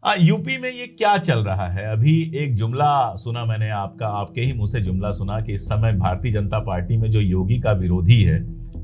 UP में ये क्या चल रहा है? अभी एक जुमला सुना मैंने, आपके ही मुंह से जुमला सुना कि इस समय भारतीय जनता पार्टी में जो योगी का विरोधी है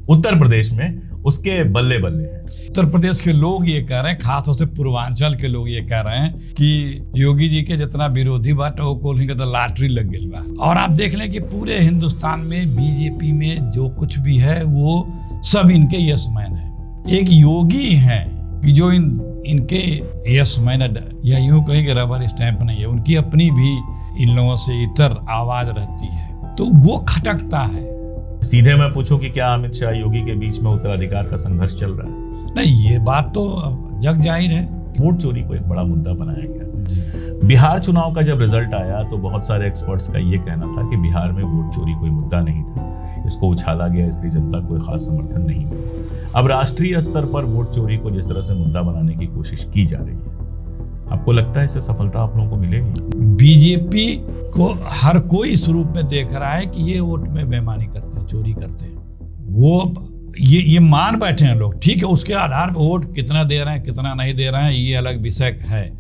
उत्तर प्रदेश में, उसके बल्ले बल्ले हैं। उत्तर प्रदेश के लोग ये कह रहे हैं, खासतौर से पूर्वांचल के लोग ये कह रहे हैं कि योगी जी के जितना विरोधी बात वो कोल के तो लॉटरी लग गई बा। और आप देख लें कि पूरे हिंदुस्तान में बीजेपी में जो कुछ भी है वो सब इनके यस मैन है। एक योगी है कि जो इनके यस मैन या यूं कहीं कि रबर स्टैंप नहीं है, उनकी अपनी भी इन लोगों से इतर आवाज रहती है, तो वो खटकता है। सीधे मैं पूछूं कि क्या अमित शाह योगी के बीच में उत्तराधिकार का संघर्ष चल रहा है? नहीं, ये बात तो जग जाहिर है। वोट चोरी को एक बड़ा मुद्दा बनाया गया। बिहार चुनाव का जब रिजल्ट आया तो बहुत सारे एक्सपर्ट्स का ये कहना था कि बिहार में वोट चोरी कोई मुद्दा नहीं था, इसको उछाला गया, इसलिए जनता को खास समर्थन नहीं मिला। अब राष्ट्रीय स्तर पर वोट चोरी को जिस तरह से मुद्दा बनाने की कोशिश की जा रही है, आपको लगता है इससे सफलता आप लोगों को मिलेगी? बीजेपी को हर कोई इस रूप में देख रहा है कि ये वोट में बेईमानी करते हैं, चोरी करते हैं। वो ये मान बैठे हैं लोग, ठीक है, उसके आधार पर वोट कितना दे रहे हैं कितना नहीं दे रहे हैं ये अलग विषय है,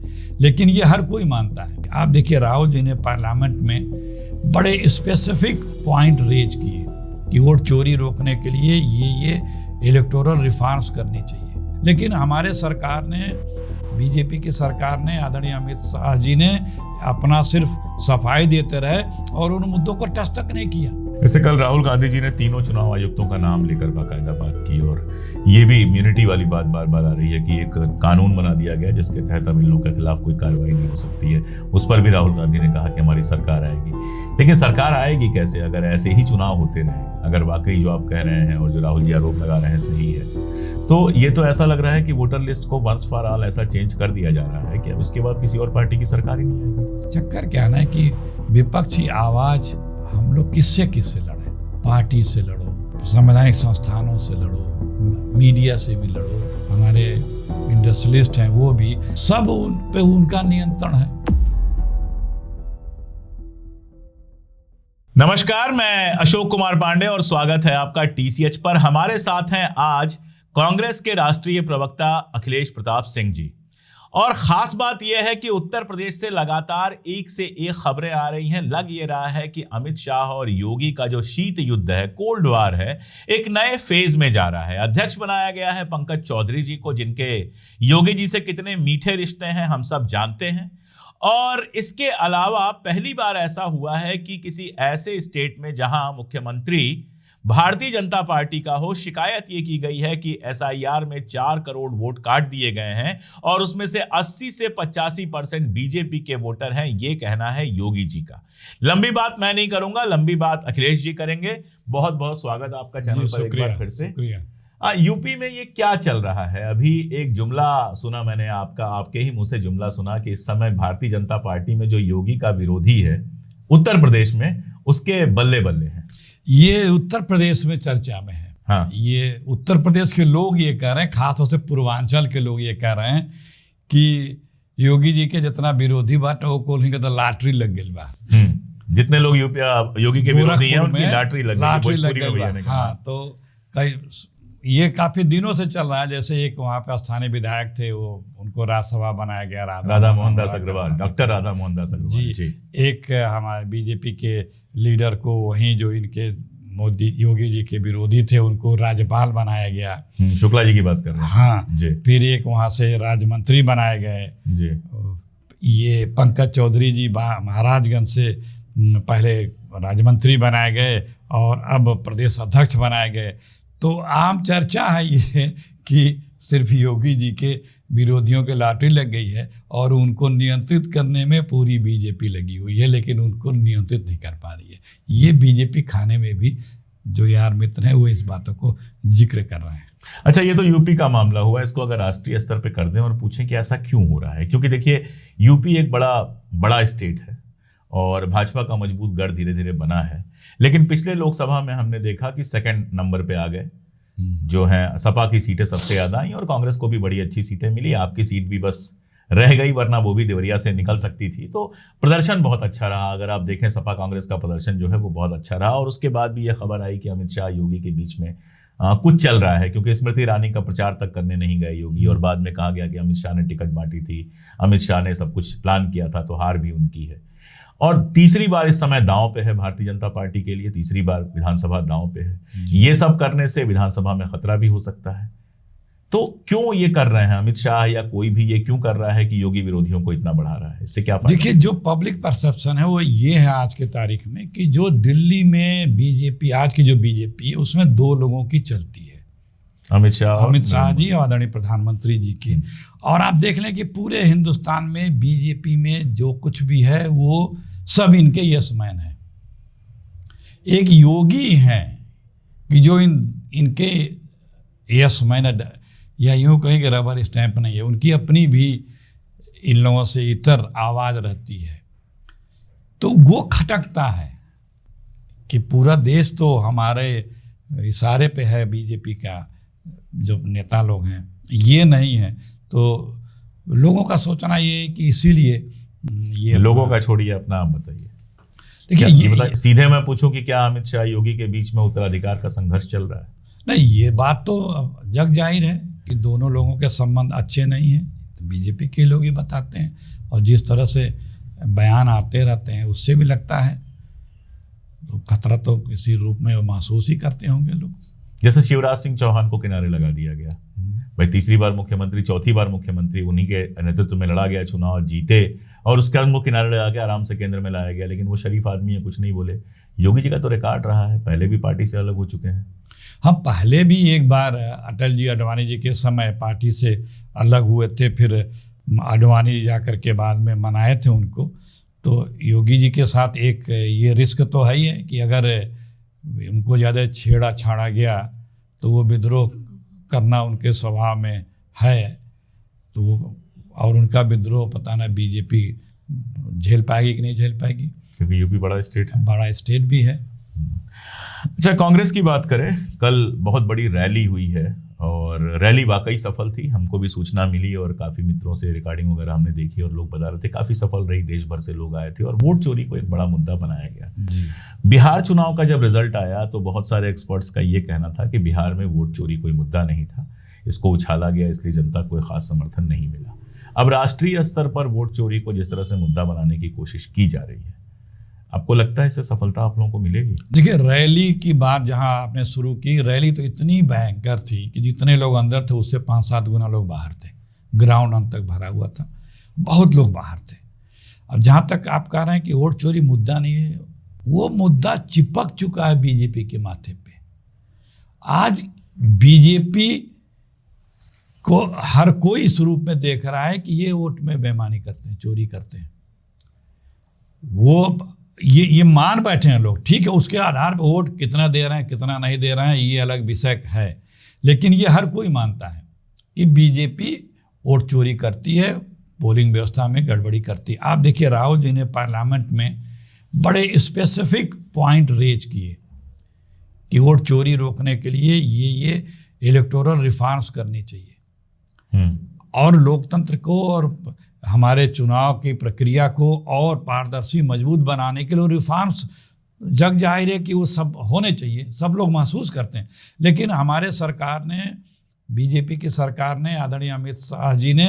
लेकिन ये हर कोई मानता है। आप देखिए, राहुल जी ने पार्लियामेंट में बड़े स्पेसिफिक पॉइंट रेज किए कि वोट चोरी रोकने के लिए ये इलेक्टोरल रिफॉर्म्स करनी चाहिए। लेकिन हमारे सरकार ने, बीजेपी की सरकार ने, आदरणीय अमित शाह जी ने अपना सिर्फ सफाई देते रहे और उन मुद्दों को टच तक नहीं किया। वैसे कल राहुल गांधी जी ने तीनों चुनाव आयुक्तों का नाम लेकर बाकायदा बात की, और ये भी इम्यूनिटी वाली बात बार बार आ रही है कि एक कानून बना दिया गया जिसके तहत अब इन लोगों के खिलाफ कोई कार्रवाई नहीं हो सकती है। उस पर भी राहुल गांधी ने कहा कि हमारी सरकार आएगी। लेकिन सरकार आएगी कैसे अगर ऐसे ही चुनाव होते रहे? अगर वाकई जो आप कह रहे हैं और जो राहुल जी आरोप लगा रहे हैं सही है, तो ये तो ऐसा लग रहा है कि वोटर लिस्ट को वंस फॉर ऑल ऐसा चेंज कर दिया जा रहा है कि अब इसके बाद किसी और पार्टी की सरकार ही नहीं आएगी। चक्कर क्या है कि विपक्षी आवाज हम लोग किससे लड़े? पार्टी से लड़ो, संवैधानिक संस्थानों से लड़ो, मीडिया से भी लड़ो, हमारे इंडस्ट्रियलिस्ट हैं वो भी, सब उन पे उनका नियंत्रण है। नमस्कार, मैं अशोक कुमार पांडे और स्वागत है आपका TCH पर। हमारे साथ हैं आज कांग्रेस के राष्ट्रीय प्रवक्ता अखिलेश प्रताप सिंह जी। और खास बात यह है कि उत्तर प्रदेश से लगातार एक से एक खबरें आ रही हैं। लग ये रहा है कि अमित शाह और योगी का जो शीत युद्ध है, कोल्ड वार है, एक नए फेज में जा रहा है। अध्यक्ष बनाया गया है पंकज चौधरी जी को, जिनके योगी जी से कितने मीठे रिश्ते हैं हम सब जानते हैं। और इसके अलावा पहली बार ऐसा हुआ है कि किसी ऐसे स्टेट में जहां मुख्यमंत्री भारतीय जनता पार्टी का हो, शिकायत ये की गई है कि SIR में 4 करोड़ वोट काट दिए गए हैं और उसमें से 80 से 85% बीजेपी के वोटर हैं, ये कहना है योगी जी का। लंबी बात मैं नहीं करूंगा, लंबी बात अखिलेश जी करेंगे। बहुत बहुत स्वागत आपका चैनल पर एक बार फिर से। यूपी में ये क्या चल रहा है? अभी एक जुमला सुना मैंने, आपके ही मुंह से जुमला सुना कि इस समय भारतीय जनता पार्टी में जो योगी का विरोधी है उत्तर प्रदेश में, उसके बल्ले बल्ले हैं। ये उत्तर प्रदेश में चर्चा में है। हाँ। ये उत्तर प्रदेश के लोग ये कह रहे हैं, खासतौर से पूर्वांचल के लोग ये कह रहे हैं कि योगी जी के जितना विरोधी बात वो कोल के तो लॉटरी लग गई बा। जितने लोग योगी के विरोधी हैं उनकी लॉटरी लग गई। हाँ, तो ये काफी दिनों से चल रहा है। जैसे एक वहाँ पे स्थानीय विधायक थे, वो उनको राज्यसभा बनाया गया, राधा मोहन दास अग्रवाल, डॉक्टर राधा मोहन दास अग्रवाल जी। एक हमारे बीजेपी के लीडर को वहीं, जो इनके मोदी योगी जी के विरोधी थे, उनको राज्यपाल बनाया गया। शुक्ला जी की बात कर रहे हैं। हाँ जी। फिर एक वहाँ से राज्य मंत्री बनाए गए जी। ये पंकज चौधरी जी महाराजगंज से पहले राज्य मंत्री बनाए गए और अब प्रदेश अध्यक्ष बनाए गए। तो आम चर्चा है ये कि सिर्फ योगी जी के विरोधियों के लॉटरी लग गई है और उनको नियंत्रित करने में पूरी बीजेपी लगी हुई है, लेकिन उनको नियंत्रित नहीं कर पा रही है। ये बीजेपी खाने में भी जो यार मित्र हैं वो इस बातों को जिक्र कर रहे हैं। अच्छा, ये तो यूपी का मामला हुआ। इसको अगर राष्ट्रीय स्तर पे कर दें और पूछें कि ऐसा क्यों हो रहा है, क्योंकि देखिए यूपी एक बड़ा स्टेट है और भाजपा का मजबूत गढ़ धीरे धीरे बना है। लेकिन पिछले लोकसभा में हमने देखा कि सेकंड नंबर पे आ गए, जो है सपा की सीटें सबसे ज्यादा आई और कांग्रेस को भी बड़ी अच्छी सीटें मिली। आपकी सीट भी बस रह गई, वरना वो भी देवरिया से निकल सकती थी। तो प्रदर्शन बहुत अच्छा रहा। अगर आप देखें, सपा कांग्रेस का प्रदर्शन जो है वो बहुत अच्छा रहा। और उसके बाद भी यह खबर आई कि अमित शाह योगी के बीच में कुछ चल रहा है, क्योंकि स्मृति ईरानी का प्रचार तक करने नहीं गए योगी और बाद में कहा गया कि अमित शाह ने टिकट बांटी थी, अमित शाह ने सब कुछ प्लान किया था, तो हार भी उनकी है। और तीसरी बार इस समय दांव पे है भारतीय जनता पार्टी के लिए, तीसरी बार विधानसभा दांव पे है। ये सब करने से विधानसभा में खतरा भी हो सकता है। तो क्यों ये कर रहे हैं अमित शाह या कोई भी, ये क्यों कर रहा है कि योगी विरोधियों को इतना बढ़ा रहा है? इससे क्या फायदा? देखिए, जो पब्लिक परसेप्शन है वो ये है आज के तारीख में कि जो दिल्ली में बीजेपी, आज की जो बीजेपी है उसमें दो लोगों की चलती है, अमित शाह जी और आदरणीय प्रधानमंत्री जी की। और आप देख लें कि पूरे हिंदुस्तान में बीजेपी में जो कुछ भी है वो सब इनके यस मैन है। एक योगी हैं कि जो इनके यस मैन या यूँ कहें कि रबर स्टैंप नहीं है, उनकी अपनी भी इन लोगों से इतर आवाज़ रहती है। तो वो खटकता है कि पूरा देश तो हमारे इशारे पे है, बीजेपी का जो नेता लोग हैं ये नहीं है। तो लोगों का सोचना ये है कि इसीलिए ये लोगों का छोड़िए, अपना आप बताइए। देखिए ये सीधे मैं पूछूं कि क्या अमित शाह योगी के बीच में उत्तराधिकार का संघर्ष चल रहा है? नहीं, ये बात तो जग जाहिर है कि दोनों लोगों के संबंध अच्छे नहीं हैं। तो बीजेपी के लोग ही बताते हैं और जिस तरह से बयान आते रहते हैं उससे भी लगता है तो खतरा तो किसी रूप में महसूस ही करते होंगे लोग। जैसे शिवराज सिंह चौहान को किनारे लगा दिया गया, भाई तीसरी बार मुख्यमंत्री, चौथी बार मुख्यमंत्री, उन्हीं के नेतृत्व में लड़ा गया चुनाव, जीते और उसके बाद वो किनारे लगा के आराम से केंद्र में लाया गया, लेकिन वो शरीफ आदमी है, कुछ नहीं बोले। योगी जी का तो रिकॉर्ड रहा है, पहले भी पार्टी से अलग हो चुके हैं। हाँ, पहले भी एक बार अटल जी आडवाणी जी के समय पार्टी से अलग हुए थे, फिर आडवाणी जाकर के बाद में मनाए थे उनको। तो योगी जी के साथ एक ये रिस्क तो है ही है कि अगर उनको ज़्यादा छेड़ा छाड़ा गया तो वो विद्रोह करना उनके स्वभाव में है, तो वो और उनका विद्रोह पता ना बीजेपी झेल पाएगी कि नहीं झेल पाएगी, क्योंकि यूपी बड़ा स्टेट है, बड़ा स्टेट भी है। अच्छा, कांग्रेस की बात करें, कल बहुत बड़ी रैली हुई है और रैली वाकई सफल थी, हमको भी सूचना मिली और काफ़ी मित्रों से रिकॉर्डिंग वगैरह हमने देखी और लोग बता रहे थे काफ़ी सफल रही, देश भर से लोग आए थे और वोट चोरी को एक बड़ा मुद्दा बनाया गया। बिहार चुनाव का जब रिजल्ट आया तो बहुत सारे एक्सपर्ट्स का ये कहना था कि बिहार में वोट चोरी कोई मुद्दा नहीं था, इसको उछाला गया, इसलिए जनता को खास समर्थन नहीं मिला। अब राष्ट्रीय स्तर पर वोट चोरी को जिस तरह से मुद्दा बनाने की कोशिश की जा रही है, आपको लगता है इससे सफलता आप लोगों को मिलेगी? देखिए, रैली की बात जहां आपने शुरू की, रैली तो इतनी भयंकर थी कि जितने लोग अंदर थे उससे 5-7 गुना लोग बाहर थे, ग्राउंड अंत तक भरा हुआ था, बहुत लोग बाहर थे। अब जहां तक आप कह रहे हैं कि वोट चोरी मुद्दा नहीं है, वो मुद्दा चिपक चुका है बीजेपी के माथे पे। आज बीजेपी को हर कोई इस रूप में देख रहा है कि ये वोट में बेईमानी करते हैं, चोरी करते हैं। वो ये मान बैठे हैं लोग, ठीक है, उसके आधार पर वोट कितना दे रहे हैं कितना नहीं दे रहे हैं ये अलग विषय है, लेकिन ये हर कोई मानता है कि बीजेपी वोट चोरी करती है, पोलिंग व्यवस्था में गड़बड़ी करती है। आप देखिए, राहुल जी ने पार्लियामेंट में बड़े स्पेसिफिक पॉइंट रेज किए कि वोट चोरी रोकने के लिए ये इलेक्टोरल रिफॉर्म्स करनी चाहिए और लोकतंत्र को और हमारे चुनाव की प्रक्रिया को और पारदर्शी मजबूत बनाने के लिए रिफॉर्म्स जग जाहिर है कि वो सब होने चाहिए, सब लोग महसूस करते हैं। लेकिन हमारे सरकार ने, बीजेपी की सरकार ने, आदरणीय अमित शाह जी ने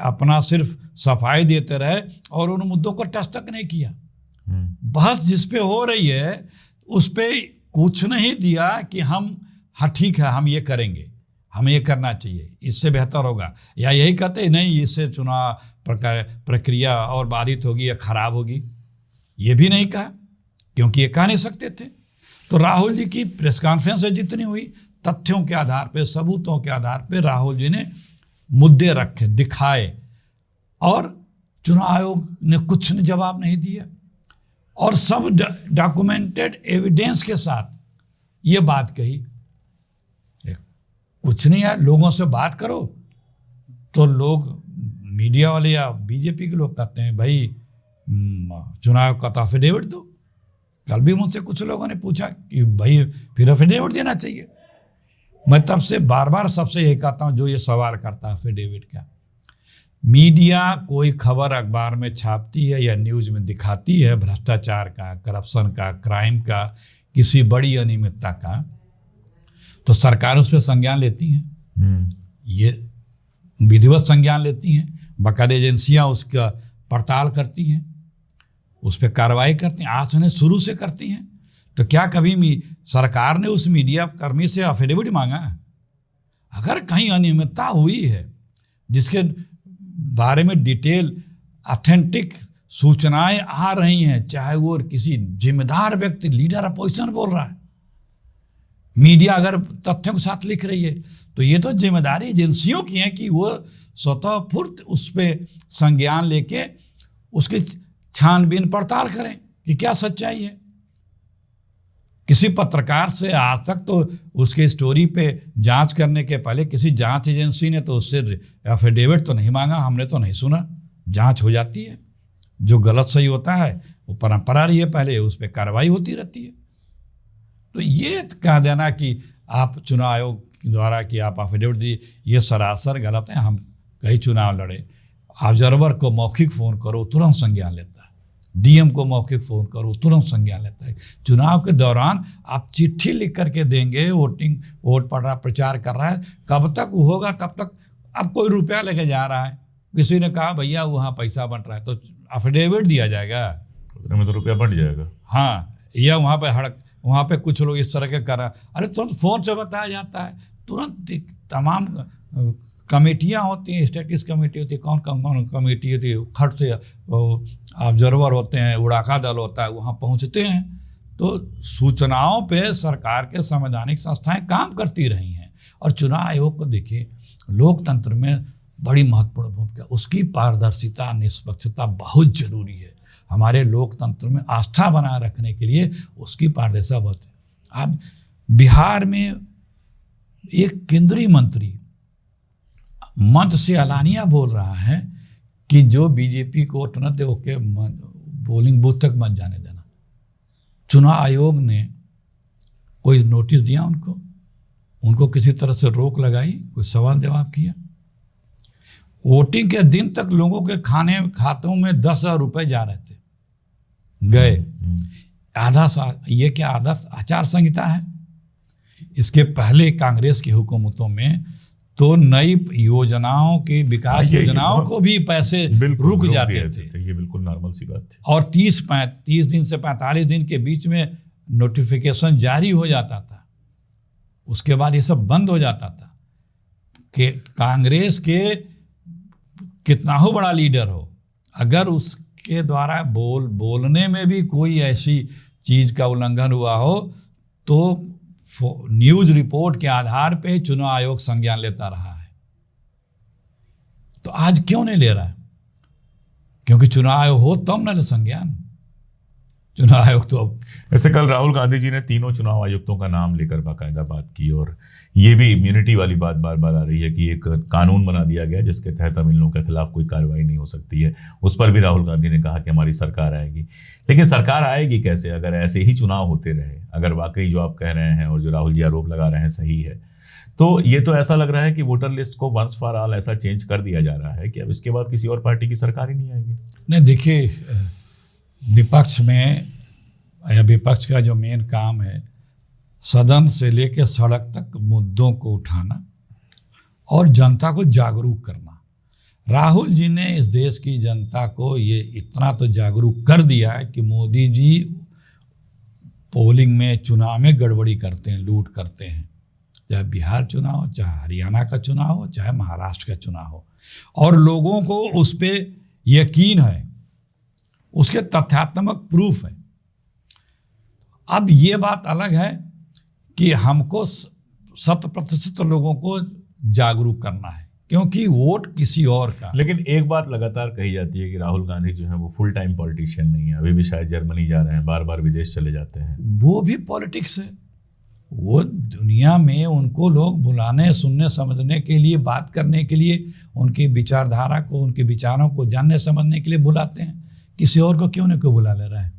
अपना सिर्फ सफाई देते रहे और उन मुद्दों को टच तक नहीं किया। बहस जिस पे हो रही है उस पे कुछ नहीं दिया कि हम हाँ ठीक है हम ये करेंगे, हमें ये करना चाहिए, इससे बेहतर होगा, या यही कहते नहीं इससे चुनाव प्रक्रिया और बाधित होगी या खराब होगी, ये भी नहीं कहा, क्योंकि ये कह नहीं सकते थे। तो राहुल जी की प्रेस कॉन्फ्रेंस जितनी हुई, तथ्यों के आधार पे, सबूतों के आधार पे राहुल जी ने मुद्दे रखे, दिखाए और चुनाव आयोग ने कुछ जवाब नहीं दिया और सब डॉक्यूमेंटेड एविडेंस के साथ ये बात कही। कुछ नहीं है, लोगों से बात करो तो लोग, मीडिया वाले या बीजेपी के लोग कहते हैं भाई चुनाव का तो एफिडेविट दो। कल भी मुझसे कुछ लोगों ने पूछा कि भाई फिर एफिडेविट देना चाहिए। मैं तब से बार बार सबसे यही कहता हूँ जो ये सवाल करता है एफिडेविट का, मीडिया कोई खबर अखबार में छापती है या न्यूज़ में दिखाती है भ्रष्टाचार का, करप्शन का, क्राइम का, किसी बड़ी अनियमितता का, तो सरकार उस पर संज्ञान लेती हैं, ये विधिवत संज्ञान लेती हैं, बाकायदा एजेंसियां उसका पड़ताल करती हैं, उस पर कार्रवाई करती हैं, आज उन्हें शुरू से करती हैं। तो क्या कभी सरकार ने उस मीडिया कर्मी से एफिडेविट मांगा? अगर कहीं अनियमितता हुई है जिसके बारे में डिटेल ऑथेंटिक सूचनाएं आ रही हैं, चाहे वो किसी जिम्मेदार व्यक्ति लीडर अपोजिशन बोल रहा है, मीडिया अगर तथ्यों के साथ लिख रही है, तो ये तो जिम्मेदारी एजेंसियों की है कि वो स्वतःस्फूर्त उस पर संज्ञान लेके उसकी छानबीन पड़ताल करें कि क्या सच्चाई है। किसी पत्रकार से आज तक तो उसके स्टोरी पे जांच करने के पहले किसी जांच एजेंसी ने तो उससे एफिडेविट तो नहीं मांगा, हमने तो नहीं सुना। जांच हो जाती है, जो गलत सही होता है वो परंपरा रही है, पहले उस पर कार्रवाई होती रहती है। तो ये कह देना कि आप चुनाव आयोग द्वारा कि आप एफिडेविट दिए, ये सरासर गलत है। हम कई चुनाव लड़े, ऑब्जर्वर को मौखिक फ़ोन करो तुरंत संज्ञान लेता है, डीएम को मौखिक फ़ोन करो तुरंत संज्ञान लेता है। चुनाव के दौरान आप चिट्ठी लिख करके देंगे, वोट पड़ रहा, प्रचार कर रहा है, कब तक होगा तब तक। अब कोई रुपया लेके जा रहा है, किसी ने कहा भैया वहाँ पैसा बन रहा है, तो एफिडेविट दिया जाएगा, उतने में तो रुपया बन जाएगा। हाँ, या वहाँ पे कुछ लोग इस तरह के कर रहा है, अरे तुरंत फ़ोन से बताया जाता है, तुरंत तमाम कमेटियाँ होती हैं, स्टैटिस कमेटी होती है, कौन कमेटी होती है, खट से ऑब्जर्वर होते हैं, उड़ाका दल होता है, वहाँ पहुँचते हैं। तो सूचनाओं पे सरकार के संवैधानिक संस्थाएं काम करती रही हैं। और चुनाव आयोग को देखिए, लोकतंत्र में बड़ी महत्वपूर्ण भूमिका, उसकी पारदर्शिता, निष्पक्षता बहुत जरूरी है। हमारे लोकतंत्र में आस्था बनाए रखने के लिए उसकी पारदर्शिता बहुत है। अब बिहार में एक केंद्रीय मंत्री मंच से एलानिया बोल रहा है कि जो बीजेपी को वोट न दे ओके पोलिंग बूथ तक मत जाने देना। चुनाव आयोग ने कोई नोटिस दिया उनको किसी तरह से रोक लगाई, कोई सवाल जवाब किया? वोटिंग के दिन तक लोगों के खातों में 10,000 रुपए जा रहे थे, गए। ये क्या आदर्श आचार संहिता है? इसके पहले कांग्रेस की हुकूमतों में तो नई योजनाओं की विकास योजनाओं को भी पैसे रुक जाते थे। ये बिल्कुल नॉर्मल सी बात थी। और 30 दिन से 45 दिन के बीच में नोटिफिकेशन जारी हो जाता था, उसके बाद ये सब बंद हो जाता था। कि कांग्रेस के कितना हो बड़ा लीडर हो, अगर उसके द्वारा बोलने में भी कोई ऐसी चीज का उल्लंघन हुआ हो तो न्यूज रिपोर्ट के आधार पे चुनाव आयोग संज्ञान लेता रहा है। तो आज क्यों नहीं ले रहा है? क्योंकि चुनाव आयोग हो तब न ले संज्ञान। चुनाव आयोग तो अब ऐसे कल राहुल गांधी जी ने तीनों चुनाव आयुक्तों का नाम लेकर बाकायदा बात की, और ये भी इम्यूनिटी वाली बात बार बार आ रही है कि एक कानून बना दिया गया जिसके तहत अब इन लोगों के खिलाफ कोई कार्रवाई नहीं हो सकती है। उस पर भी राहुल गांधी ने कहा कि हमारी सरकार आएगी। लेकिन सरकार आएगी कैसे अगर ऐसे ही चुनाव होते रहे? अगर वाकई जो आप कह रहे हैं और जो राहुल जी आरोप लगा रहे हैं सही है, तो ये तो ऐसा लग रहा है कि वोटर लिस्ट को वंस फॉर ऑल ऐसा चेंज कर दिया जा रहा है कि अब इसके बाद किसी और पार्टी की सरकार ही नहीं आएगी। नहीं, देखिए, विपक्ष में या विपक्ष का जो मेन काम है सदन से लेकर सड़क तक मुद्दों को उठाना और जनता को जागरूक करना। राहुल जी ने इस देश की जनता को ये इतना तो जागरूक कर दिया है कि मोदी जी पोलिंग में, चुनाव में गड़बड़ी करते हैं, लूट करते हैं, चाहे बिहार चुनाव हो, चाहे हरियाणा का चुनाव हो, चाहे महाराष्ट्र का चुनाव हो, और लोगों को उस पर यकीन है, उसके तथ्यात्मक प्रूफ है। अब ये बात अलग है कि हमको 100% लोगों को जागरूक करना है, क्योंकि वोट किसी और का। लेकिन एक बात लगातार कही जाती है कि राहुल गांधी जो है वो फुल टाइम पॉलिटिशियन नहीं है, अभी भी शायद जर्मनी जा रहे हैं, बार बार विदेश चले जाते हैं। वो भी पॉलिटिक्स है। वो दुनिया में उनको लोग बुलाने, सुनने, समझने के लिए, बात करने के लिए, उनकी विचारधारा को, उनके विचारों को जानने समझने के लिए बुलाते हैं। किसी और को क्यों नहीं क्यों बुला ले रहा है?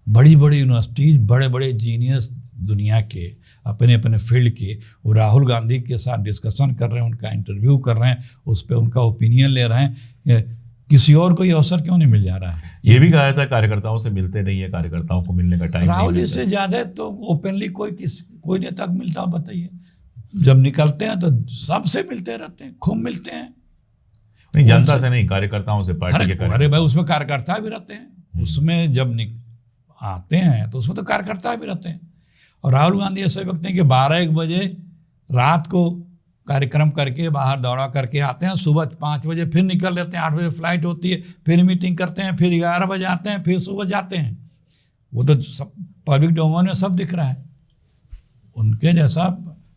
बड़ी बड़ी यूनिवर्सिटीज, बड़े बड़े जीनियस दुनिया के, अपने अपने फील्ड के, वो राहुल गांधी के साथ डिस्कशन कर रहे हैं, उनका इंटरव्यू कर रहे हैं, उस पर उनका ओपिनियन ले रहे हैं। किसी और को ये अवसर क्यों नहीं मिल जा रहा है? ये भी कहा था कार्यकर्ताओं से मिलते नहीं है, कार्यकर्ताओं को मिलने का टाइम राहुल नहीं जी से ज्यादा तो ओपनली कोई नेता को मिलता हो बताइए? जब निकलते हैं तो सबसे मिलते रहते हैं, खूब मिलते हैं। नहीं, जनता से नहीं, कार्यकर्ताओं से, पार्टी के अरे भाई उसमें कार्यकर्ता भी रहते हैं, उसमें जब आते हैं तो उसमें तो कार्यकर्ता भी रहते हैं। और राहुल गांधी ऐसे वक्त हैं कि 12-1 बजे रात को कार्यक्रम करके बाहर दौड़ा करके आते हैं, सुबह 5 बजे फिर निकल लेते हैं, 8 बजे फ्लाइट होती है, फिर मीटिंग करते हैं, फिर 11 बजे आते हैं, फिर सुबह जाते हैं। वो तो सब पब्लिक डोमेन में सब दिख रहा है। उनके जैसा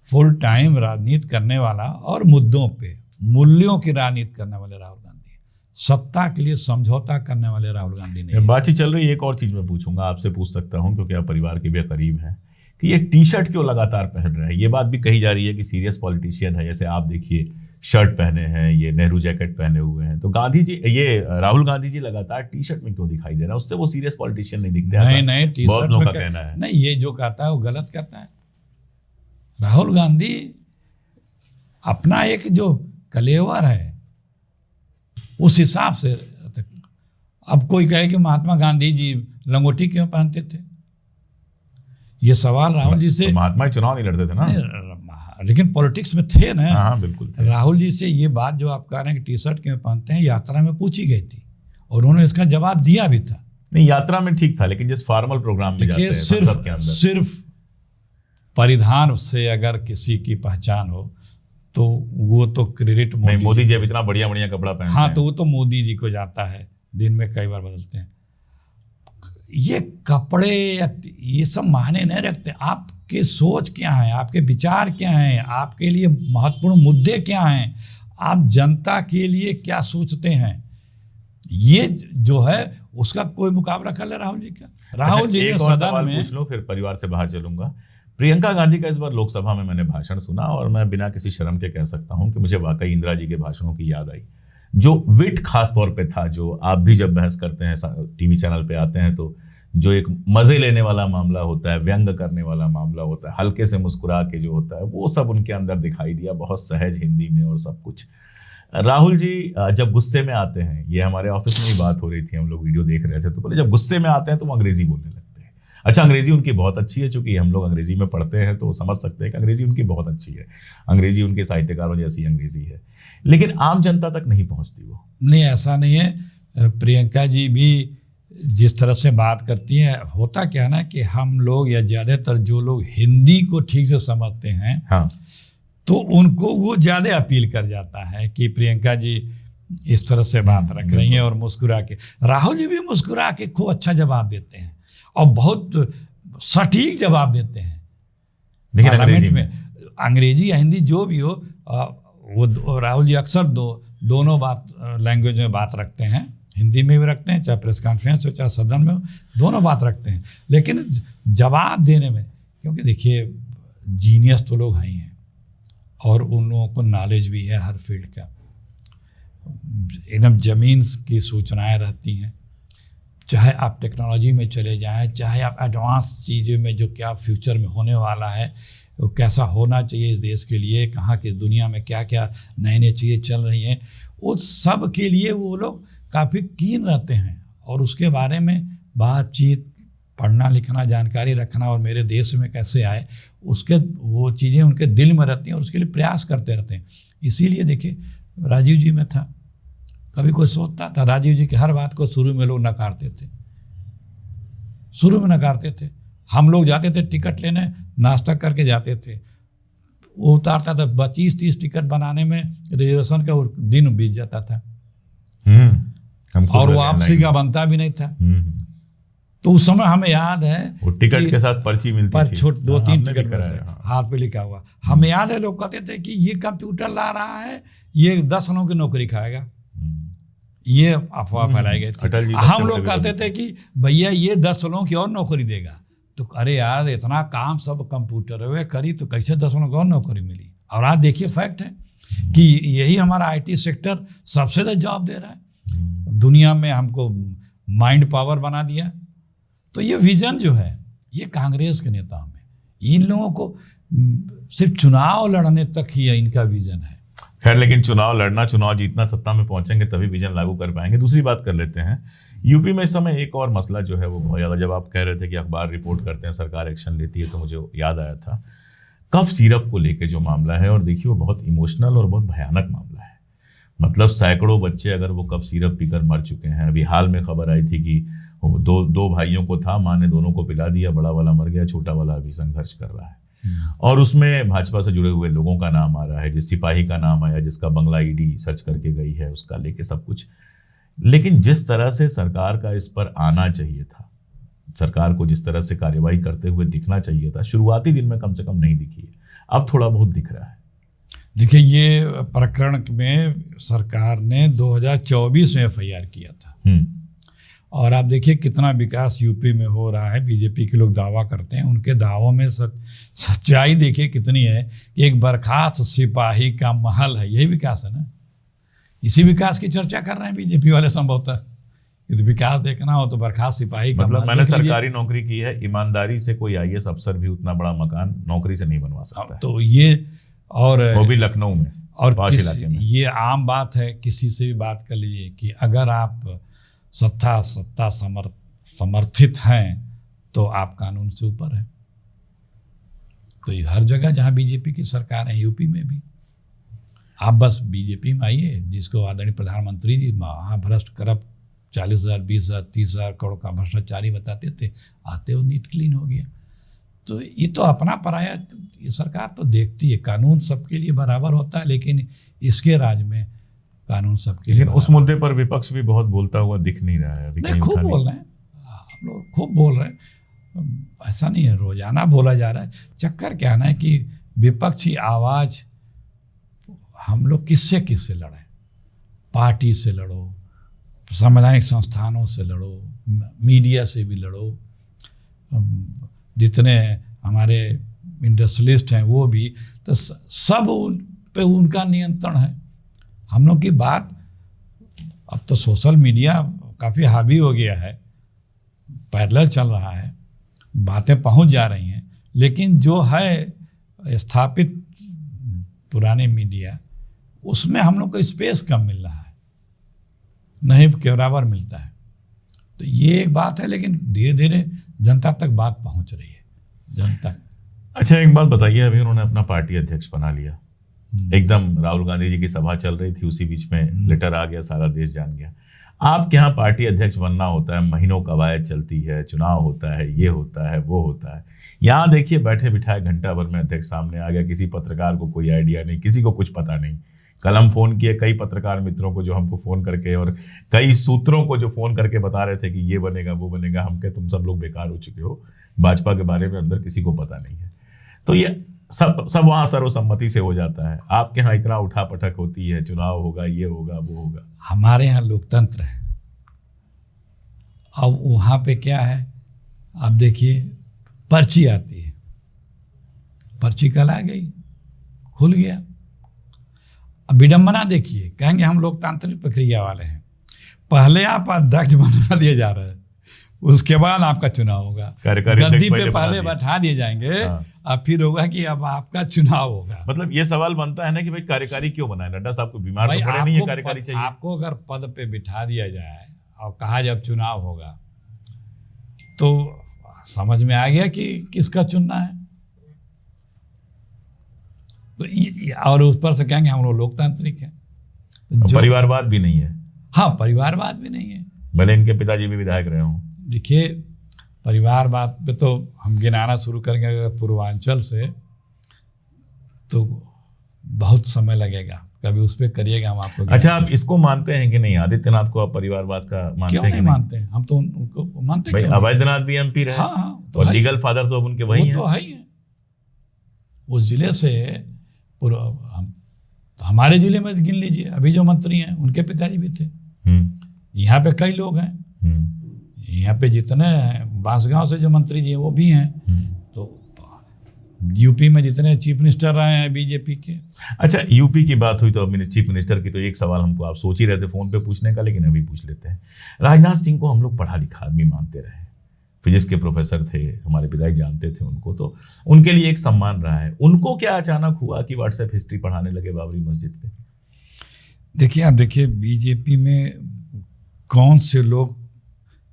फुल टाइम राजनीति करने वाला और मुद्दों पे, मूल्यों की राजनीति करने वाले राहुल गांधी, सत्ता के लिए समझौता करने वाले राहुल गांधी नहीं। बातचीत चल रही है, एक और चीज मैं पूछूंगा आपसे, पूछ सकता हूं क्योंकि आप परिवार के भी करीब हैं, कि ये टी शर्ट क्यों लगातार पहन रहे हैं? ये बात भी कही जा रही है कि सीरियस पॉलिटिशियन है, जैसे आप देखिए शर्ट पहने हैं, ये नेहरू जैकेट पहने हुए हैं, तो गांधी जी, ये राहुल गांधी जी लगातार टी शर्ट में क्यों दिखाई दे रहा है? उससे वो सीरियस पॉलिटिशियन नहीं दिखते? नहीं, टी बहुत शर्ट लोगों में का कहना है। नहीं, ये जो कहता है वो गलत कहता है। राहुल गांधी अपना एक जो कलेवर है उस हिसाब से। अब कोई कहे कि महात्मा गांधी जी लंगोटी क्यों पहनते थे, ये सवाल राहुल जी से। तो महात्मा चुनाव नहीं लड़ते थे ना, लेकिन पॉलिटिक्स में थे ना। हाँ बिल्कुल। राहुल जी से ये बात जो आप कह रहे हैं कि टी शर्ट क्यों पहनते हैं, यात्रा में पूछी गई थी और उन्होंने इसका जवाब दिया भी था। नहीं, यात्रा में ठीक था, लेकिन जिस फॉर्मल प्रोग्राम में जाते हैं संसद के अंदर, सिर्फ परिधान से अगर किसी की पहचान हो तो वो तो क्रेडिट मोदी जी अब इतना बढ़िया बढ़िया कपड़ा पहनते हैं। हाँ, तो वो तो मोदी जी को जाता है, दिन में कई बार बदलते हैं। ये कपड़े ये सब मायने नहीं रखते। आपके सोच क्या है, आपके विचार क्या हैं, आपके लिए महत्वपूर्ण मुद्दे क्या हैं, आप जनता के लिए क्या सोचते हैं, ये जो है उसका कोई मुकाबला कर ले राहुल जी का। राहुल जी ने सदन में, पूछ लो फिर परिवार से बाहर चलूंगा। प्रियंका गांधी का इस बार लोकसभा में मैंने भाषण सुना और मैं बिना किसी शर्म के कह सकता हूं कि मुझे वाकई इंदिरा जी के भाषणों की याद आई। जो विट खास तौर पे था, जो आप भी जब बहस करते हैं टीवी चैनल पे आते हैं तो जो एक मजे लेने वाला मामला होता है, व्यंग करने वाला मामला होता है, हल्के से मुस्कुरा के जो होता है, वो सब उनके अंदर दिखाई दिया, बहुत सहज हिंदी में और सब कुछ। राहुल जी जब गुस्से में आते हैं, ये हमारे ऑफिस में ही बात हो रही थी, हम लोग वीडियो देख रहे थे, तो बोले जब गुस्से में आते हैं तो वो अंग्रेजी बोलने लगते हैं। अच्छा, अंग्रेजी उनकी बहुत अच्छी है, चूंकि हम लोग अंग्रेजी में पढ़ते हैं तो समझ सकते हैं कि अंग्रेजी उनकी बहुत अच्छी है, अंग्रेजी उनके साहित्यकारों जैसी अंग्रेजी है, लेकिन आम जनता तक नहीं पहुंचती वो। नहीं, ऐसा नहीं है। प्रियंका जी भी जिस तरह से बात करती हैं, होता क्या ना कि हम लोग या ज़्यादातर जो लोग हिंदी को ठीक से समझते हैं, हाँ, तो उनको वो ज़्यादा अपील कर जाता है कि प्रियंका जी इस तरह से बात रख रही हैं और मुस्कुरा के। राहुल जी भी मुस्कुरा के खूब अच्छा जवाब देते हैं और बहुत सटीक जवाब देते हैं। लेकिन पार्लियामेंट में अंग्रेजी या हिंदी जो भी हो, वो राहुल जी अक्सर दोनों लैंग्वेज में बात रखते हैं, हिंदी में भी रखते हैं, चाहे प्रेस कॉन्फ्रेंस हो चाहे सदन में हो, दोनों बात रखते हैं। लेकिन जवाब देने में, क्योंकि देखिए जीनियस तो लोग हैं ही हैं और उन लोगों को नॉलेज भी है हर फील्ड का, एकदम ज़मीन की सूचनाएं रहती हैं। चाहे आप टेक्नोलॉजी में चले जाएं, चाहे आप एडवांस चीज़ों में जो क्या फ्यूचर में होने वाला है, वो कैसा होना चाहिए इस देश के लिए, कहाँ की दुनिया में क्या क्या नई नई चीज़ें चल रही हैं, उस सब के लिए वो लोग काफ़ी कीन रहते हैं और उसके बारे में बातचीत, पढ़ना लिखना, जानकारी रखना और मेरे देश में कैसे आए, उसके वो चीज़ें उनके दिल में रहती हैं और उसके लिए प्रयास करते रहते हैं। इसीलिए देखिए राजीव जी में था, कभी कोई सोचता था, राजीव जी की हर बात को शुरू में लोग नकारते थे, शुरू में नकारते थे। हम लोग जाते थे टिकट लेने, नाश्ता करके जाते थे, वो उतारता था 25-30 टिकट बनाने में रिजर्वेशन का दिन बीत जाता था और वापसी का बनता भी नहीं था। तो उस समय हमें याद है वो टिकट के साथ पर्ची मिलती थी, छोट 2-3 टिकट में से हाथ पे लिखा हुआ। हमें याद है लोग कहते थे कि ये कंप्यूटर ला रहा है, ये 10 लोगों की नौकरी खाएगा, ये अफवाह फैलाई गई थी। हम लोग कहते थे कि भैया ये 10 लोगों की और नौकरी देगा, तो अरे यार इतना काम सब कंप्यूटर में करी तो कैसे 10 लोगों को और नौकरी मिली। और आज देखिए फैक्ट है कि यही हमारा IT सेक्टर सबसे ज़्यादा जॉब दे रहा है दुनिया में, हमको माइंड पावर बना दिया। तो ये विजन जो है ये कांग्रेस के नेताओं में, इन लोगों को सिर्फ चुनाव लड़ने तक ही इनका विजन है। खैर, लेकिन चुनाव लड़ना, चुनाव जीतना, सत्ता में पहुंचेंगे तभी विजन लागू कर पाएंगे। दूसरी बात कर लेते हैं, यूपी में इस समय एक और मसला जो है वो बहुत ज़्यादा, जब आप कह रहे थे कि अखबार रिपोर्ट करते हैं, सरकार एक्शन लेती है, तो मुझे याद आया था कफ सिरप को लेके जो मामला है। और देखिए वो बहुत इमोशनल और बहुत भयानक मामला है। मतलब सैकड़ों बच्चे अगर वो कफ सिरप पीकर मर चुके हैं। अभी हाल में खबर आई थी कि दो भाइयों को था, माँ ने दोनों को पिला दिया, बड़ा वाला मर गया, छोटा वाला अभी संघर्ष कर रहा है। और उसमें भाजपा से जुड़े हुए लोगों का नाम आ रहा है, जिस सिपाही का नाम आया, जिसका बंगला ईडी सर्च करके गई है, उसका लेके सब कुछ। लेकिन जिस तरह से सरकार का इस पर आना चाहिए था, सरकार को जिस तरह से कार्यवाही करते हुए दिखना चाहिए था, शुरुआती दिन में कम से कम नहीं दिखी है। अब थोड़ा बहुत दिख रहा है। देखिए, ये प्रकरण में सरकार ने 2024 में एफआईआर किया था और आप देखिए कितना विकास यूपी में हो रहा है। बीजेपी के लोग दावा करते हैं, उनके दावों में सच्चाई देखिए कितनी है कि एक बर्खास्त सिपाही का महल है। यही विकास है ना, इसी विकास की चर्चा कर रहे हैं बीजेपी वाले संभवतः। यदि विकास देखना हो तो बर्खास्त सिपाही का मतलब मैंने सरकारी नौकरी की है, ईमानदारी से कोई आईएएस अफसर भी उतना बड़ा मकान नौकरी से नहीं बनवा सकता। तो ये, और वो भी लखनऊ में, और ये आम बात है, किसी से भी बात कर लीजिए कि अगर आप सत्ता समर्थित हैं तो आप कानून से ऊपर हैं। तो ये हर जगह जहां बीजेपी की सरकार है, यूपी में भी, आप बस बीजेपी में आइए, जिसको आदरणीय प्रधानमंत्री जी महाभ्रष्ट करप्ट 40,000, 20,000, 30,000 करोड़ का भ्रष्टाचारी बताते थे, आते हो नीट क्लीन हो गया। तो ये तो अपना पराया, ये सरकार तो देखती है कानून सबके लिए बराबर होता है, लेकिन इसके राज में कानून सबके लिए। लेकिन उस मुद्दे पर विपक्ष भी बहुत बोलता हुआ दिख नहीं रहा है। नहीं, खूब बोल रहे हैं हम लोग, खूब बोल रहे हैं, ऐसा नहीं है, रोजाना बोला जा रहा है। चक्कर क्या ना है कि विपक्षी आवाज हम लोग किससे लड़ें? पार्टी से लड़ो, संवैधानिक संस्थानों से लड़ो, मीडिया से भी लड़ो, जितने हमारे इंडस्ट्रियलिस्ट हैं वो भी, तो सब उन पे उनका नियंत्रण है। हम लोग की बात, अब तो सोशल मीडिया काफ़ी हावी हो गया है, पैरेलल चल रहा है, बातें पहुंच जा रही हैं, लेकिन जो है स्थापित पुराने मीडिया, उसमें हम लोग को स्पेस कम मिल रहा है, नहीं के बराबर मिलता है। तो ये एक बात है, लेकिन धीरे धीरे जनता तक बात पहुंच रही है, जनता। अच्छा, एक बात बताइए, अभी उन्होंने अपना पार्टी अध्यक्ष बना लिया, एकदम राहुल गांधी जी की सभा चल रही थी, उसी बीच में लेटर आ गया, सारा देश जान गया। आपके यहाँ पार्टी अध्यक्ष बनना होता है, महीनों कवायद चलती है, चुनाव होता है, ये होता है, वो होता है। यहाँ देखिए बैठे बिठाए घंटा भर में अध्यक्ष सामने आ गया, किसी पत्रकार को कोई आइडिया नहीं, किसी को कुछ पता नहीं। कल हम फोन किए कई पत्रकार मित्रों को, जो हमको फोन करके, और कई सूत्रों को जो फोन करके बता रहे थे कि ये बनेगा, वो बनेगा। हम कहे तुम सब लोग बेकार हो चुके हो, भाजपा के बारे में अंदर किसी को पता नहीं है। तो ये सब वहाँ सर्वसम्मति से हो जाता है। आपके यहाँ इतना उठा पटक होती है, चुनाव होगा, ये होगा, वो होगा। हमारे यहाँ लोकतंत्र है। अब वहाँ पे क्या है, आप देखिए पर्ची आती है, पर्ची कल आ गई, खुल गया। अब विडंबना देखिए, कहेंगे हम लोकतांत्रिक प्रक्रिया वाले हैं। पहले आप अध्यक्ष बना दिए जा रहे हैं, उसके बाद आपका चुनाव होगा, गद्दी पे पहले बैठा दिए जाएंगे, अब फिर होगा कि अब आपका चुनाव होगा। मतलब ये सवाल बनता है ना कि भाई कार्यकारी क्यों बनाए? नड्डा साहब को बीमार तो पड़े नहीं है, कार्यकारी चाहिए। आपको अगर पद पे बिठा दिया जाए और कहा जब चुनाव होगा, तो समझ में आ गया कि किसका चुनना है। तो और उस पर से कहेंगे हम लोग लोकतांत्रिक हैं। तो परिवारवाद भी नहीं है। हाँ, परिवारवाद भी नहीं है, भले इनके पिताजी भी विधायक रहे हों। देखिए, परिवारवाद पे तो हम गिनाना शुरू करेंगे अगर पूर्वांचल से, तो बहुत समय लगेगा। कभी उस पर करिएगा, हम आपको। अच्छा, आप इसको मानते हैं कि नहीं? आदित्यनाथ को आप परिवारवाद का मानते हैं? क्यों नहीं मानते? हम तो उनको मानते हैं। अवैधनाथ भी एमपी रहे। हाँ, तो लीगल फादर तो अब उनके वही हैं। तो है ही है। उस जिले से हमारे जिले में गिन लीजिए, अभी जो मंत्री हैं उनके पिताजी भी थे। यहाँ पे कई लोग हैं, यहाँ पे जितने बांसगांव से जो मंत्री जी हैं वो भी हैं। तो यूपी में जितने चीफ मिनिस्टर रहे हैं बीजेपी के। अच्छा, यूपी की बात हुई तो अब चीफ मिनिस्टर की, तो एक सवाल हमको आप सोच ही रहे थे फोन पे पूछने का, लेकिन अभी पूछ लेते हैं। राजनाथ सिंह को हम लोग पढ़ा लिखा आदमी मानते रहे, फिजिक्स के प्रोफेसर थे, हमारे पिताजी जानते थे उनको, तो उनके लिए एक सम्मान रहा है। उनको क्या अचानक हुआ कि व्हाट्सएप हिस्ट्री पढ़ाने लगे बाबरी मस्जिद पे? देखिए बीजेपी में कौन से लोग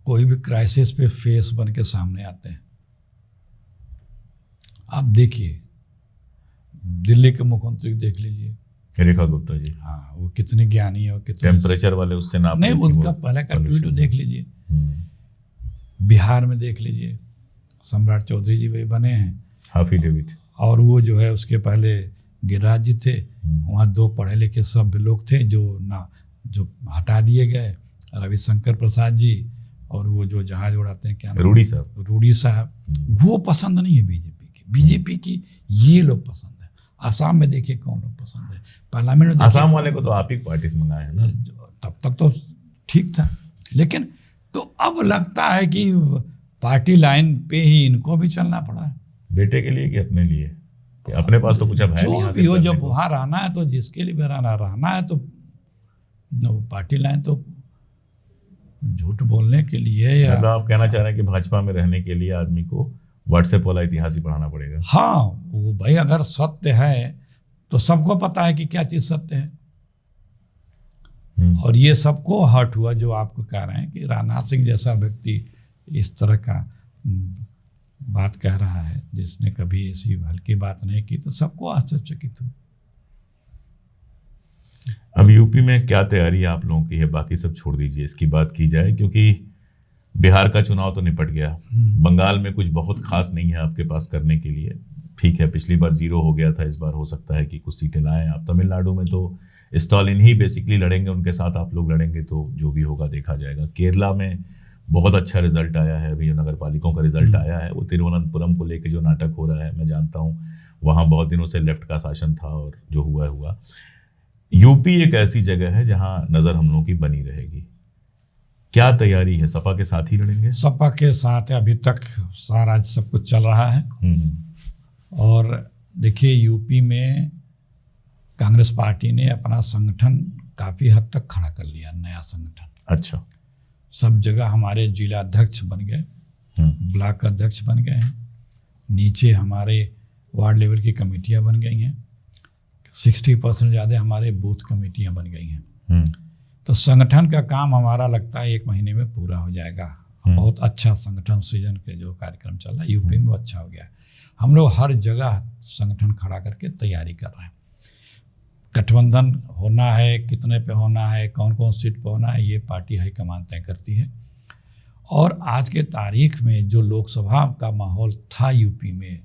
कोई भी क्राइसिस पे फेस बन के सामने आते हैं। आप देखिए दिल्ली के मुख्यमंत्री देख लीजिए, रेखा गुप्ता जी। हाँ, वो कितने ज्ञानी है, कितने टेम्परेचर वाले उससे नाप नहीं, उनका पहले का ट्वीट देख लीजिए। बिहार में देख लीजिए, सम्राट चौधरी जी भी बने हैं, एफिडेविट, और वो जो है उसके पहले गिरिराज जी थे। वहाँ 2 पढ़े लिखे सभ्य लोग थे जो हटा दिए गए, रविशंकर प्रसाद जी और वो जो जहाज उड़ाते हैं, क्या नाम, रूडी साहब। वो पसंद नहीं है बीजेपी की ये लोग पसंद है। आसाम में देखिए कौन लोग पसंद है, पार्लियामेंट में आसाम वाले को तो आप ही पार्टी से मंगाए हैं ना। तब तक तो ठीक था, लेकिन तो अब लगता है कि पार्टी लाइन पे ही इनको भी चलना पड़ा है। बेटे के लिए कि अपने लिए? कि अपने पास तो कुछ अब है नहीं, जो भी हो, जब वहाँ रहना है तो जिसके लिए भी रहना है तो पार्टी लाइन तो झूठ बोलने के लिए या मतलब आप कहना चाह रहे हैं कि भाजपा में रहने के लिए आदमी को व्हाट्सएप वाला इतिहास ही पढ़ाना पड़ेगा। हाँ, वो भाई अगर सत्य है तो सबको पता है कि क्या चीज सत्य है। और ये सबको हर्ट हुआ जो आपको कह रहे हैं कि राजनाथ सिंह जैसा व्यक्ति इस तरह का बात कह रहा है, जिसने कभी ऐसी हल्की बात नहीं की, तो सबको आश्चर्यचकित हुआ। अब यूपी में क्या तैयारी आप लोगों की है? बाकी सब छोड़ दीजिए, इसकी बात की जाए, क्योंकि बिहार का चुनाव तो निपट गया। बंगाल में कुछ बहुत खास नहीं है आपके पास करने के लिए। ठीक है, पिछली बार 0 हो गया था, इस बार हो सकता है कि कुछ सीटें लाएं आप। तमिलनाडु में तो स्टालिन ही बेसिकली लड़ेंगे, उनके साथ आप लोग लड़ेंगे, तो जो भी होगा देखा जाएगा। केरला में बहुत अच्छा रिजल्ट आया है, अभी जो नगर पालिकाओं का रिजल्ट आया है, वो तिरुवनंतपुरम को लेकर जो नाटक हो रहा है, मैं जानता हूँ वहाँ बहुत दिनों से लेफ्ट का शासन था और जो हुआ। यूपी एक ऐसी जगह है जहाँ नज़र हम लोगों की बनी रहेगी। क्या तैयारी है? सपा के साथ ही लड़ेंगे? सपा के साथ है, अभी तक सारा सब कुछ चल रहा है। और देखिए यूपी में कांग्रेस पार्टी ने अपना संगठन काफ़ी हद तक खड़ा कर लिया, नया संगठन। अच्छा, सब जगह हमारे जिला अध्यक्ष बन गए, ब्लॉक अध्यक्ष बन गए हैं, नीचे हमारे वार्ड लेवल की कमेटियां बन गई हैं, 60% ज़्यादा हमारे बूथ कमेटियां बन गई हैं। तो संगठन का काम हमारा लगता है 1 महीने में पूरा हो जाएगा। बहुत अच्छा संगठन सृजन के जो कार्यक्रम चल रहा है यूपी में, अच्छा हो गया है। हम लोग हर जगह संगठन खड़ा करके तैयारी कर रहे हैं। गठबंधन होना है, कितने पे होना है, कौन कौन सीट पे होना है, ये पार्टी हाईकमान तय करती है। और आज के तारीख में जो लोकसभा का माहौल था यूपी में,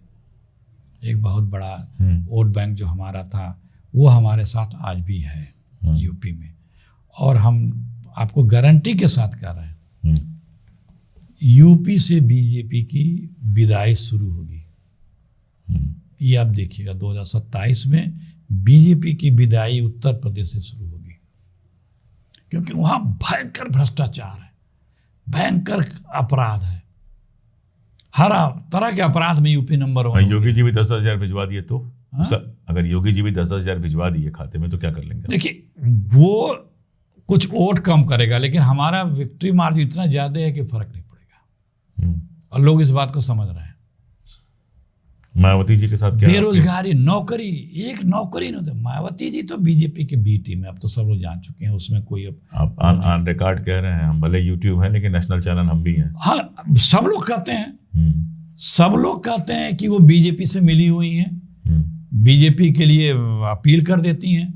एक बहुत बड़ा वोट बैंक जो हमारा था, वो हमारे साथ आज भी है यूपी में। और हम आपको गारंटी के साथ कह रहे हैं, यूपी से बीजेपी की विदाई शुरू होगी। ये आप देखिएगा 2027 में बीजेपी की विदाई उत्तर प्रदेश से शुरू होगी, क्योंकि वहां भयंकर भ्रष्टाचार है, भयंकर अपराध है, हर तरह के अपराध में यूपी नंबर 1। योगी जी भी 10,000 भिजवा दिए तो अगर योगी जी भी 10,000 भिजवा दिए खाते में तो क्या कर लेंगे? देखिए, वो कुछ वोट कम करेगा, लेकिन हमारा विक्ट्री मार्जिन इतना ज्यादा है कि फर्क नहीं पड़ेगा। और लोग इस बात को समझ रहे हैं। मायावती जी के साथ क्या बेरोजगारी, नौकरी, एक नौकरी नहीं होती। मायावती जी तो बीजेपी के बी टीम में, अब तो सब लोग जान चुके हैं, उसमें कोई अब आप ऑन रिकॉर्ड कह रहे हैं, हम भले यूट्यूब है लेकिन नेशनल चैनल हम भी हैं। हाँ, सब लोग कहते हैं, सब लोग कहते हैं कि वो बीजेपी से मिली हुई हैं, बीजेपी के लिए अपील कर देती हैं।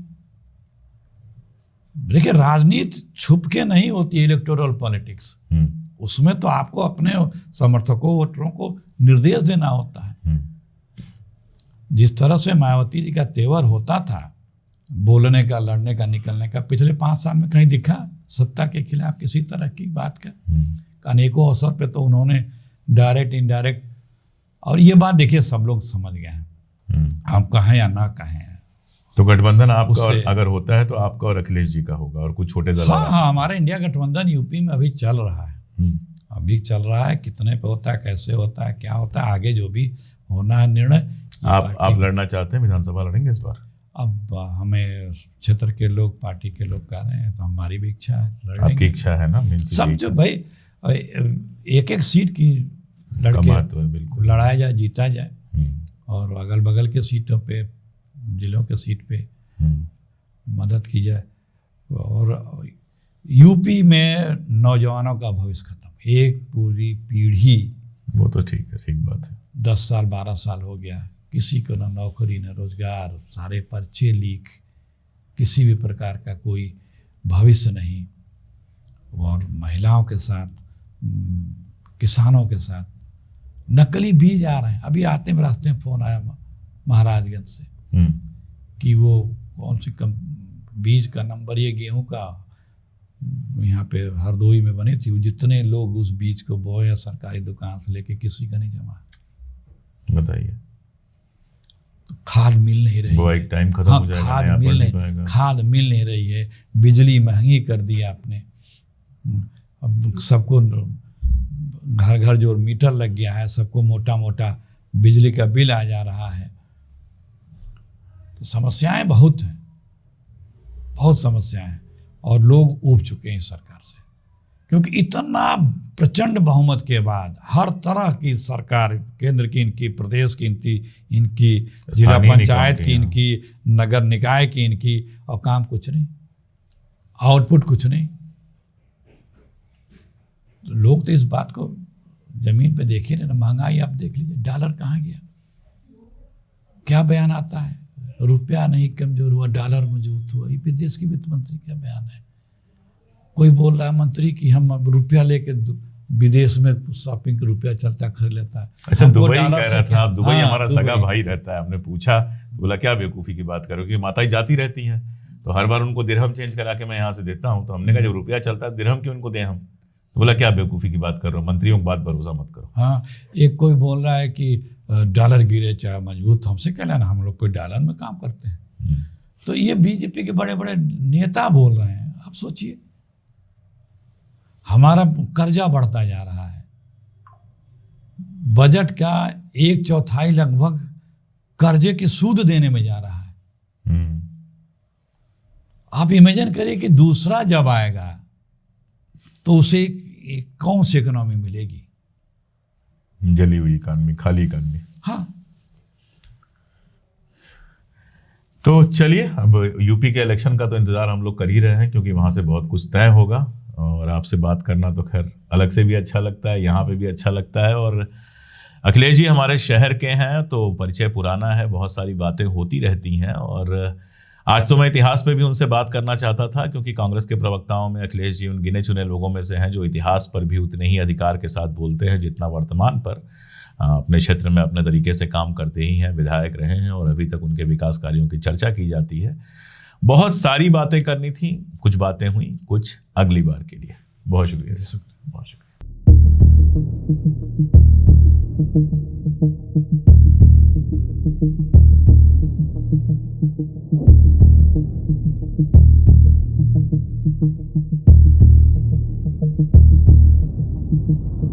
देखिए, राजनीति छुप के नहीं होती है, इलेक्टोरल पॉलिटिक्स। उसमें तो आपको अपने समर्थकों, वोटरों को निर्देश देना होता है। जिस तरह से मायावती जी का तेवर होता था, बोलने का, लड़ने का, निकलने का, पिछले 5 साल में कहीं दिखा सत्ता के खिलाफ किसी तरह की बात का? अनेकों अवसर पे तो उन्होंने डायरेक्ट, इनडायरेक्ट, और ये बात देखिए सब लोग समझ गए हैं, हम कहें या ना कहें। तो गठबंधन आपका अगर होता है तो आपका और अखिलेश जी का होगा, और कुछ छोटे दल? हाँ, हमारा इंडिया गठबंधन यूपी में अभी चल रहा है, अभी चल रहा है। कितने पे होता है, कैसे होता है, क्या होता है, आगे जो भी होना है निर्णय। आप लड़ना चाहते हैं? विधानसभा लड़ेंगे इस बार? अब हमें क्षेत्र के लोग, पार्टी के लोग कह रहे हैं, तो हमारी भी इच्छा है। आपकी इच्छा है ना? सब जो भाई एक सीट की लड़के लड़ाया जाए, जीता जाए, और अगल बगल के सीटों पे, जिलों के सीट पे मदद की जाए। और यूपी में नौजवानों का भविष्य खत्म, एक पूरी पीढ़ी। वो तो ठीक है, ठीक बात है। 10 साल 12 साल हो गया, किसी को न नौकरी न रोजगार, सारे पर्चे लीक, किसी भी प्रकार का कोई भविष्य नहीं। और महिलाओं के साथ, किसानों के साथ नकली बीज आ रहे हैं। अभी आते में रास्ते में फ़ोन आया महाराजगंज से कि वो कौन सी बीज का नंबर, ये गेहूं का यहाँ पे हरदोई में बनी थी, वो जितने लोग उस बीज को बोए सरकारी दुकान से लेके किसी का नहीं जमा। बताइए, खाद मिल नहीं रही, वो एक टाइम खत्म हो जाएगा, खाद मिल नहीं रही है। बिजली महंगी कर दी आपने, अब सबको घर घर जो मीटर लग गया है, सबको मोटा मोटा बिजली का बिल आ जा रहा है। तो समस्याएं बहुत हैं, बहुत समस्याएं हैं, और लोग ऊब चुके हैं इस सरकार से, क्योंकि इतना प्रचंड बहुमत के बाद हर तरह की सरकार, केंद्र की इनकी, प्रदेश की इनकी, जिला पंचायत की इनकी, नगर निकाय की इनकी, और काम कुछ नहीं, आउटपुट कुछ नहीं। तो लोग तो इस बात को जमीन पे देख ही रहे ना। महंगाई आप देख लीजिए, डॉलर कहाँ गया, क्या बयान आता है, रुपया नहीं कमजोर हुआ, डॉलर मजबूत हुआ। ये विदेश की वित्त मंत्री का बयान है। कोई बोल रहा है मंत्री कि हम अब रुपया लेके विदेश में शॉपिंग का रुपया चलता खरीद लेता है। अच्छा, दुबई कह रहा था, दुबई हमारा सगा भाई रहता है। हमने पूछा, बोला क्या बेवकूफ़ी की बात करो, कि माताएं जाती रहती हैं तो हर बार उनको दिरहम चेंज करा के मैं यहाँ से देता हूँ। तो हमने कहा जब रुपया चलता है दिरहम क्यों उनको दें हम? तो बोला क्या बेवकूफ़ी की बात कर रहे हो, मंत्रियों की बात भरोसा मत करो। हाँ, एक कोई बोल रहा है कि डॉलर गिरे चाहे मजबूत, हमसे कह लेना, हम लोग कोई डॉलर में काम करते हैं। तो ये बीजेपी के बड़े बड़े नेता बोल रहे हैं। आप सोचिए, हमारा कर्जा बढ़ता जा रहा है, बजट का 1/4 लगभग कर्जे की सूद देने में जा रहा है। आप इमेजिन करिए कि दूसरा जब आएगा तो उसे कौन सी इकोनॉमी मिलेगी? जली हुई इकोनॉमी, खाली इकोनॉमी। हाँ, तो चलिए, अब यूपी के इलेक्शन का तो इंतजार हम लोग कर ही रहे हैं, क्योंकि वहां से बहुत कुछ तय होगा। और आपसे बात करना तो खैर अलग से भी अच्छा लगता है, यहाँ पे भी अच्छा लगता है। और अखिलेश जी हमारे शहर के हैं तो परिचय पुराना है, बहुत सारी बातें होती रहती हैं। और आज तो मैं इतिहास पे भी उनसे बात करना चाहता था, क्योंकि कांग्रेस के प्रवक्ताओं में अखिलेश जी उन गिने चुने लोगों में से हैं जो इतिहास पर भी उतने ही अधिकार के साथ बोलते हैं जितना वर्तमान पर अपने क्षेत्र में अपने तरीके से काम करते ही हैं, विधायक रहे हैं और अभी तक उनके विकास कार्यों की चर्चा की जाती है। बहुत सारी बातें करनी थी, कुछ बातें हुई, कुछ अगली बार के लिए। बहुत शुक्रिया, बहुत शुक्रिया। Thank you.